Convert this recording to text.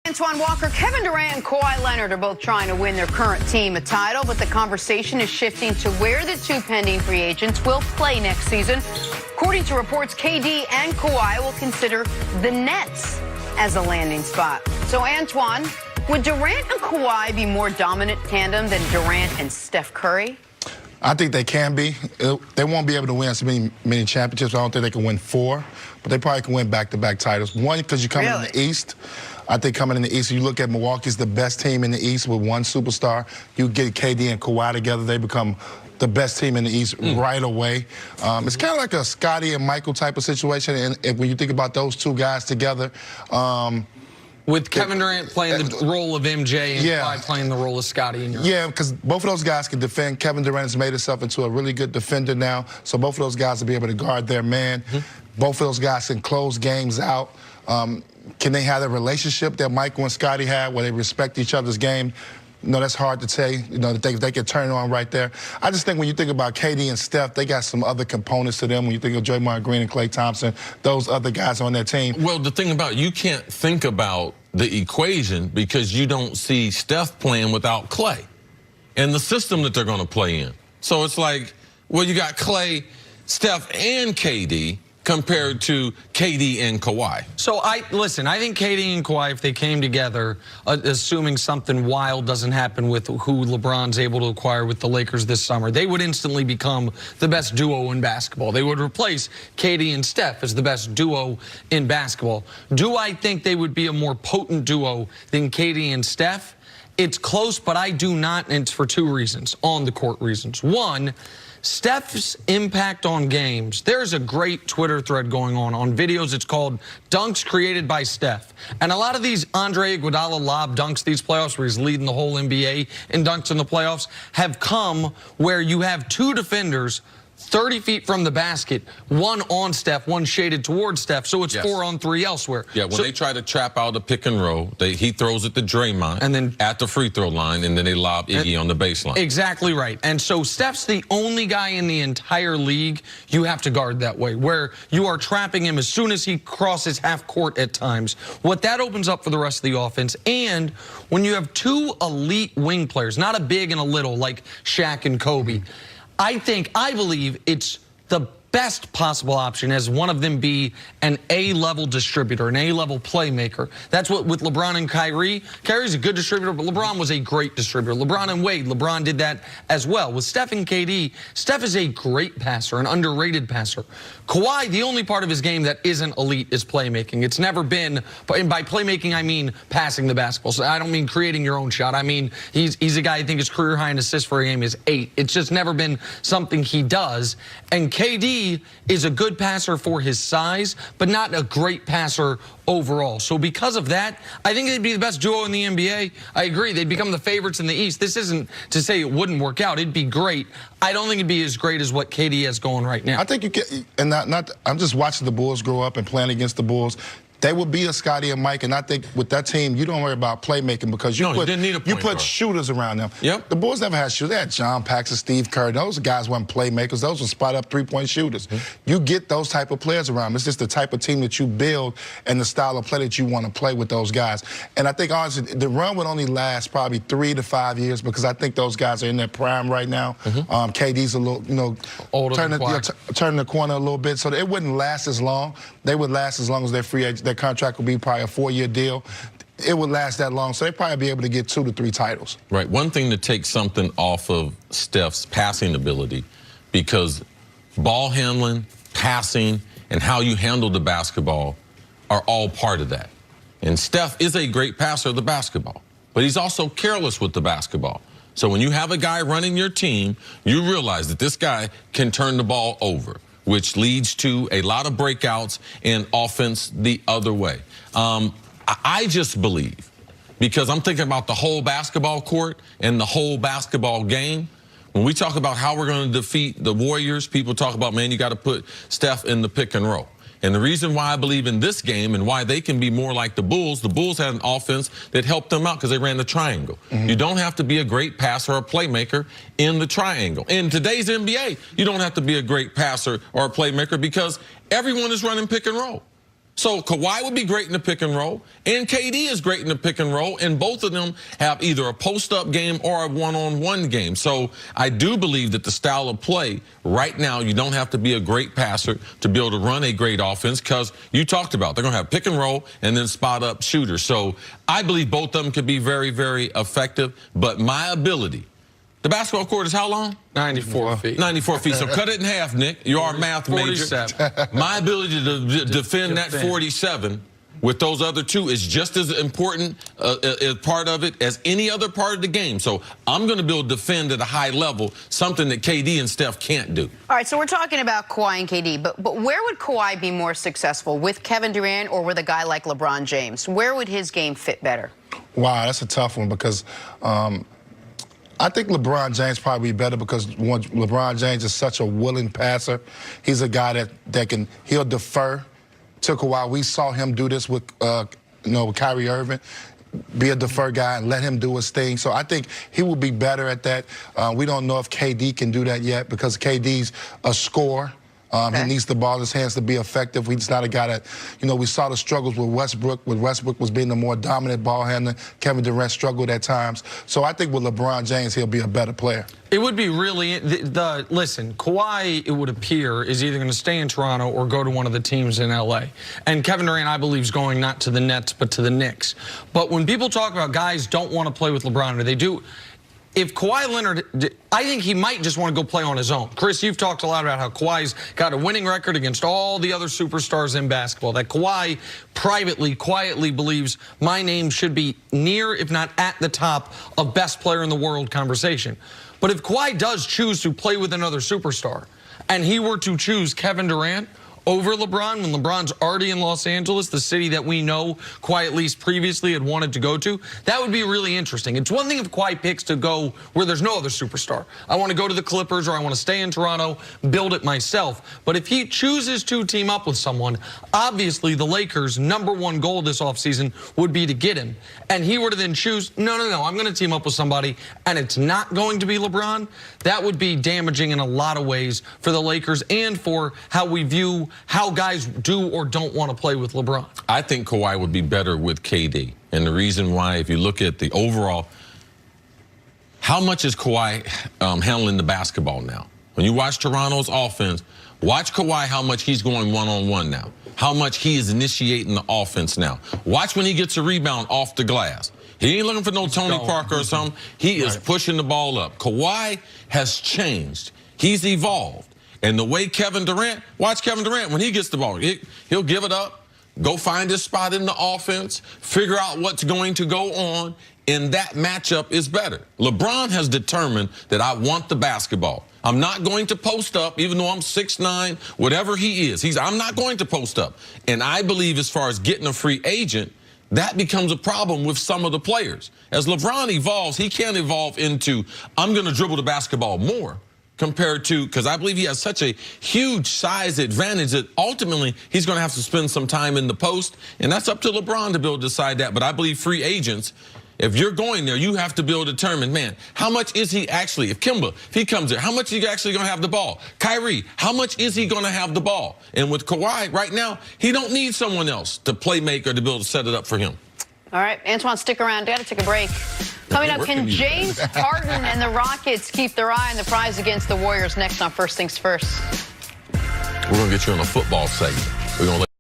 Antoine Walker, Kevin Durant, and Kawhi Leonard are both trying to win their current team a title, but the conversation is shifting to where the two pending free agents will play next season. According to reports, KD and Kawhi will consider the Nets as a landing spot. So, Antoine, would Durant and Kawhi be more dominant tandem than Durant and Steph Curry? I think they can be. They won't be able to win so many championships. I don't think they can win 4, but they probably can win back-to-back titles. One, because you're coming in the East. I think coming in the East, you look at Milwaukee's the best team in the East with one superstar. You get KD and Kawhi together, they become the best team in the East right away. It's kind of like a Scottie and Michael type of situation, and when you think about those two guys together. With Kevin Durant playing the role of MJ and Kawhi playing the role of Scottie in your because both of those guys can defend. Kevin Durant has made himself into a really good defender now, so both of those guys will be able to guard their man. Both of those guys can close games out. Can they have a relationship that Michael and Scottie had where they respect each other's game? No, that's hard to say. You know, they can turn it on right there. I just think when you think about KD and Steph, they got some other components to them. When you think of Draymond Green and Klay Thompson, those other guys on their team. Well, the thing about you can't think about the equation because you don't see Steph playing without Klay and the system that they're going to play in. So it's like, well, you got Klay, Steph, and KD compared to KD and Kawhi. So listen, I think KD and Kawhi, if they came together, assuming something wild doesn't happen with who LeBron's able to acquire with the Lakers this summer, they would instantly become the best duo in basketball. They would replace KD and Steph as the best duo in basketball. Do I think they would be a more potent duo than KD and Steph? It's close, but I do not, and it's for 2 reasons, on-the-court reasons. One, Steph's impact on games. There's a great Twitter thread going on videos. It's called Dunks Created by Steph. And a lot of these Andre Iguodala lob dunks these playoffs where he's leading the whole NBA in dunks in the playoffs have come where you have 2 defenders 30 feet from the basket, one on Steph, one shaded towards Steph, so it's 4 on 3 elsewhere. Yeah, when they try to trap out a pick and roll, he throws it to Draymond and then at the free throw line, and then they lob Iggy on the baseline. Exactly right. And so Steph's the only guy in the entire league you have to guard that way, where you are trapping him as soon as he crosses half court at times. What that opens up for the rest of the offense, and when you have 2 elite wing players, not a big and a little like Shaq and Kobe, I believe it's the best possible option as one of them be an A-level distributor, an A-level playmaker. That's what with LeBron and Kyrie. Kyrie's a good distributor, but LeBron was a great distributor. LeBron and Wade, LeBron did that as well. With Steph and KD, Steph is a great passer, an underrated passer. Kawhi, the only part of his game that isn't elite is playmaking. It's never been, and by playmaking I mean passing the basketball. So I don't mean creating your own shot. I mean he's a guy, I think his career high in assists for a game is 8. It's just never been something he does. And KD is a good passer for his size, but not a great passer overall. So because of that, I think they'd be the best duo in the NBA. I agree. They'd become the favorites in the East. This isn't to say it wouldn't work out. It'd be great. I don't think it'd be as great as what KD has going right now. I think you can, and I'm just watching the Bulls grow up and playing against the Bulls. They would be a Scottie and Mike, and I think with that team, you don't worry about playmaking because you put shooters around them. Yep. The Bulls never had shooters. They had John Paxson, Steve Kerr. Those guys weren't playmakers. Those were spot-up three-point shooters. You get those type of players around them. It's just the type of team that you build and the style of play that you want to play with those guys. And I think, honestly, the run would only last probably 3 to 5 years because I think those guys are in their prime right now. KD's a little, older, turning the corner a little bit, so it wouldn't last as long. They would last as long as their free agent. Their contract would be probably a 4-year deal. It would last that long, so they'd probably be able to get 2 to 3 titles. Right. One thing to take something off of Steph's passing ability, because ball handling, passing, and how you handle the basketball are all part of that. And Steph is a great passer of the basketball, but he's also careless with the basketball. So when you have a guy running your team, you realize that this guy can turn the ball over, which leads to a lot of breakouts and offense the other way. I just believe, because I'm thinking about the whole basketball court and the whole basketball game. When we talk about how we're going to defeat the Warriors, people talk about, man, you got to put Steph in the pick and roll. And the reason why I believe in this game and why they can be more like the Bulls had an offense that helped them out because they ran the triangle. You don't have to be a great passer or a playmaker in the triangle. In today's NBA, you don't have to be a great passer or a playmaker because everyone is running pick and roll. So Kawhi would be great in the pick and roll, and KD is great in the pick and roll, and both of them have either a post-up game or a one-on-one game. So I do believe that the style of play right now, you don't have to be a great passer to be able to run a great offense, because you talked about they're going to have pick and roll and then spot-up shooters. So I believe both of them could be very, very effective, but my ability, the basketball court is how long? 94 feet. 94 feet. So cut it in half, Nick. You are a math major. 47. My ability to defend that 47 with those other two is just as important as part of it as any other part of the game. So I'm going to be able to defend at a high level, something that KD and Steph can't do. All right, so we're talking about Kawhi and KD, but where would Kawhi be more successful, with Kevin Durant or with a guy like LeBron James? Where would his game fit better? Wow, that's a tough one, because I think LeBron James probably be better, because LeBron James is such a willing passer. He's a guy that he'll defer to Kawhi. We saw him do this with with Kyrie Irving, be a defer guy and let him do his thing. So I think he will be better at that. We don't know if KD can do that yet, because KD's a scorer. He needs the ball in his hands to be effective. He's not a guy that, we saw the struggles with Westbrook. Westbrook was being the more dominant ball handler. Kevin Durant struggled at times. So I think with LeBron James, he'll be a better player. It would be really, listen, Kawhi, it would appear, is either going to stay in Toronto or go to one of the teams in LA. And Kevin Durant, I believe, is going not to the Nets, but to the Knicks. But when people talk about guys don't want to play with LeBron, or they do, if Kawhi Leonard, I think he might just want to go play on his own. Chris, you've talked a lot about how Kawhi's got a winning record against all the other superstars in basketball, that Kawhi privately, quietly believes my name should be near, if not at the top of best player in the world conversation. But if Kawhi does choose to play with another superstar, and he were to choose Kevin Durant over LeBron, when LeBron's already in Los Angeles, the city that we know Kawhi at least previously had wanted to go to, that would be really interesting. It's one thing if Kawhi picks to go where there's no other superstar. I want to go to the Clippers, or I want to stay in Toronto, build it myself. But if he chooses to team up with someone, obviously the Lakers' #1 goal this offseason would be to get him. And he were to then choose, no, I'm going to team up with somebody, and it's not going to be LeBron, that would be damaging in a lot of ways for the Lakers and for how we view how guys do or don't want to play with LeBron. I think Kawhi would be better with KD. And the reason why, if you look at the overall, how much is Kawhi handling the basketball now? When you watch Toronto's offense, watch Kawhi how much he's going one-on-one now, how much he is initiating the offense now. Watch when he gets a rebound off the glass. He ain't looking for no Tony Parker or something. He is pushing the ball up. Kawhi has changed. He's evolved. And the way Kevin Durant, watch Kevin Durant, when he gets the ball, he'll give it up, go find his spot in the offense, figure out what's going to go on, and that matchup is better. LeBron has determined that I want the basketball. I'm not going to post up, even though I'm 6'9", whatever he is. I'm not going to post up. And I believe as far as getting a free agent, that becomes a problem with some of the players. As LeBron evolves, he can't evolve into, I'm going to dribble the basketball more, compared to, because I believe he has such a huge size advantage that ultimately he's going to have to spend some time in the post, and that's up to LeBron to be able to decide that. But I believe free agents, if you're going there, you have to be able to determine, man, how much is he actually, if he comes there, how much is he actually going to have the ball? Kyrie, how much is he going to have the ball? And with Kawhi right now, he don't need someone else to play make or to be able to set it up for him. All right, Antoine, stick around. Got to take a break. Coming up, can James Harden and the Rockets keep their eye on the prize against the Warriors? Next on First Things First. We're going to get you on a football segment. We're going to